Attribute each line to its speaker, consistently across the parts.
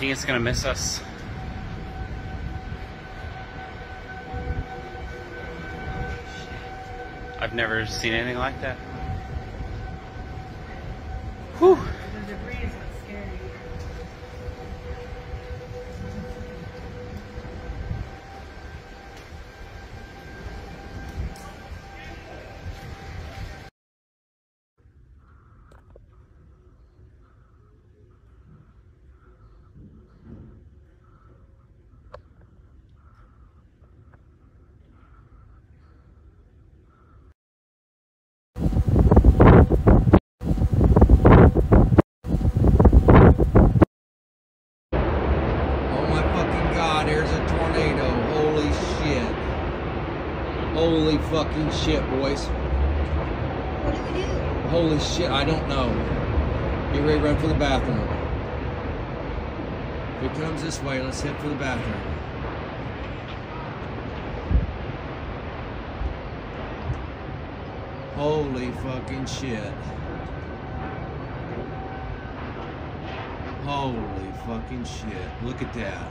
Speaker 1: think it's gonna miss us? I've never seen anything like that. Whew.
Speaker 2: The debris is what's scary.
Speaker 3: There's a tornado. Holy shit. Holy fucking shit, boys.
Speaker 4: What do we do?
Speaker 3: Holy shit, I don't know. Get ready to run for the bathroom. If it comes this way, let's head for the bathroom. Holy fucking shit. Holy fucking shit. Look at that.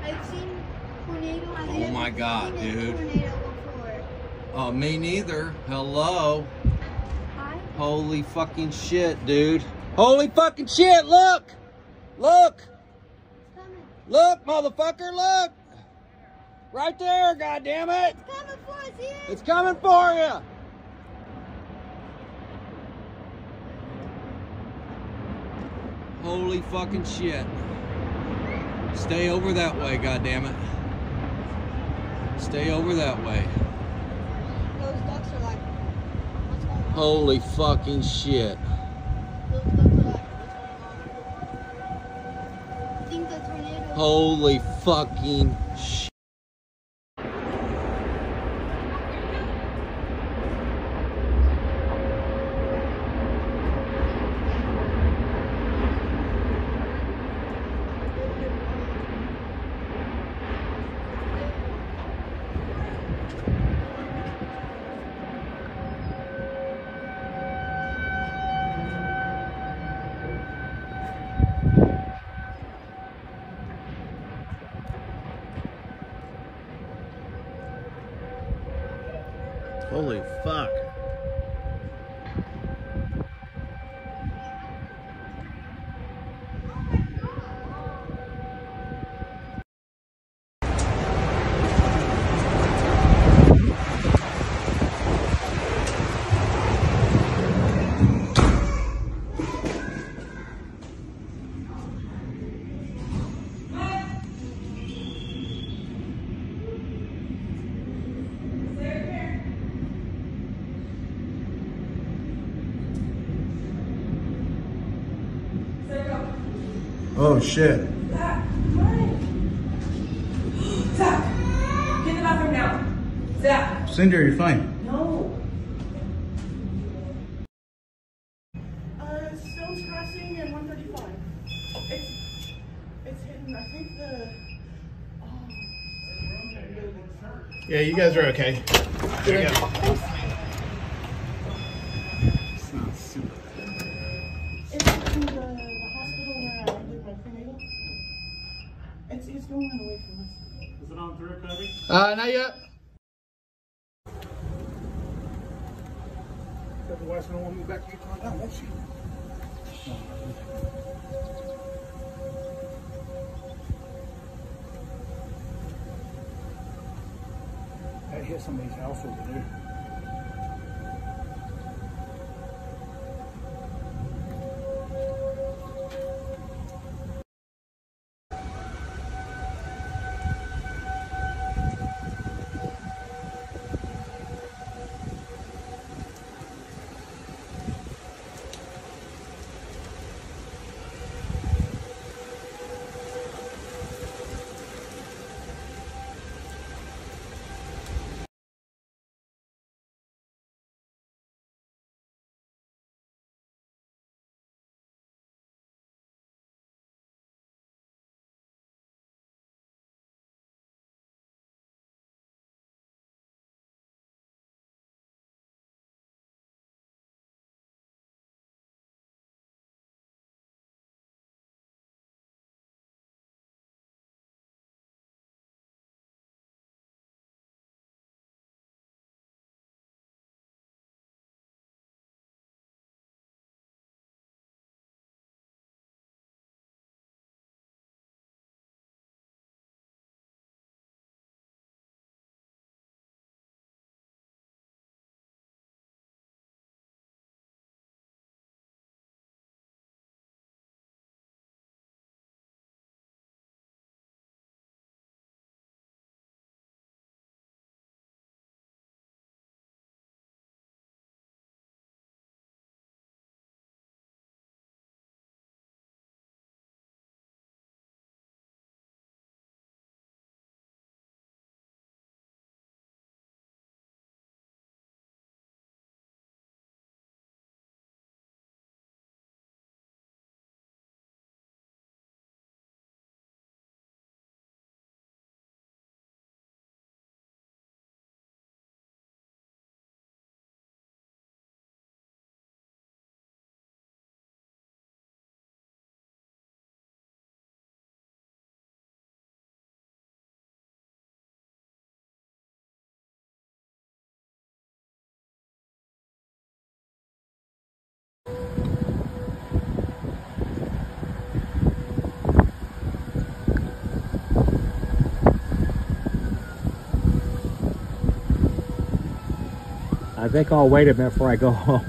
Speaker 4: I've seen tornado.
Speaker 3: Oh my God, dude.
Speaker 4: Tornado before.
Speaker 3: Oh, me neither. Hello.
Speaker 4: Hi.
Speaker 3: Holy fucking shit, dude. Holy fucking shit, look! Look!
Speaker 4: It's coming.
Speaker 3: Look, motherfucker, look! Right there, goddammit!
Speaker 4: It's coming for us, Ian.
Speaker 3: It's coming for you! Holy fucking shit. Stay over that way, goddammit. Stay over that way.
Speaker 4: Those ducks are like, what's going on?
Speaker 3: Holy fucking shit.
Speaker 4: Those ducks are like, what's going on? I think the tornado.
Speaker 3: Holy fucking shit.
Speaker 1: Holy fuck.
Speaker 5: Oh shit.
Speaker 2: Zach, Zach, get in the bathroom now. Zach.
Speaker 5: Cinder, you're fine.
Speaker 2: No. Stones Crossing and 135. It's hitting, I think
Speaker 5: Yeah, you guys are okay. There you go.
Speaker 1: It's not super bad.
Speaker 2: it's in the hospital where I did my prenatal. It's going away from us.
Speaker 5: Is it on through, Cody?
Speaker 3: Not yet.
Speaker 5: The wife's gonna want me back to get calmed down, won't she? That hit somebody's house over there.
Speaker 6: I think I'll wait a minute before I go home.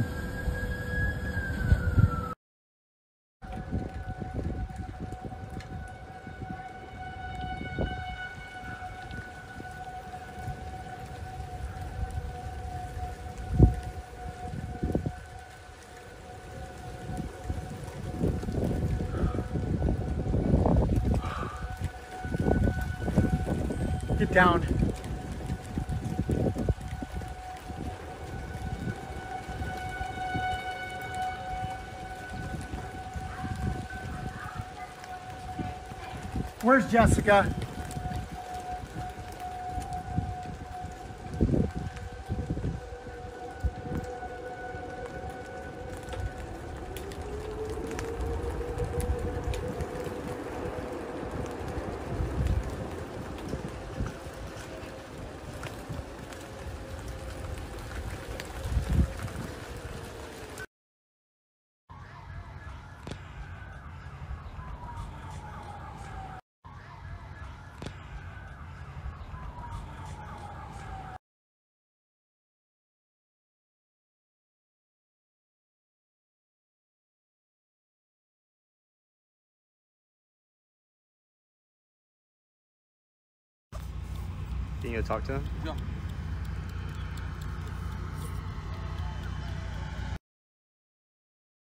Speaker 5: Get down. Where's Jessica?
Speaker 7: Can you go talk to him?
Speaker 3: Yeah.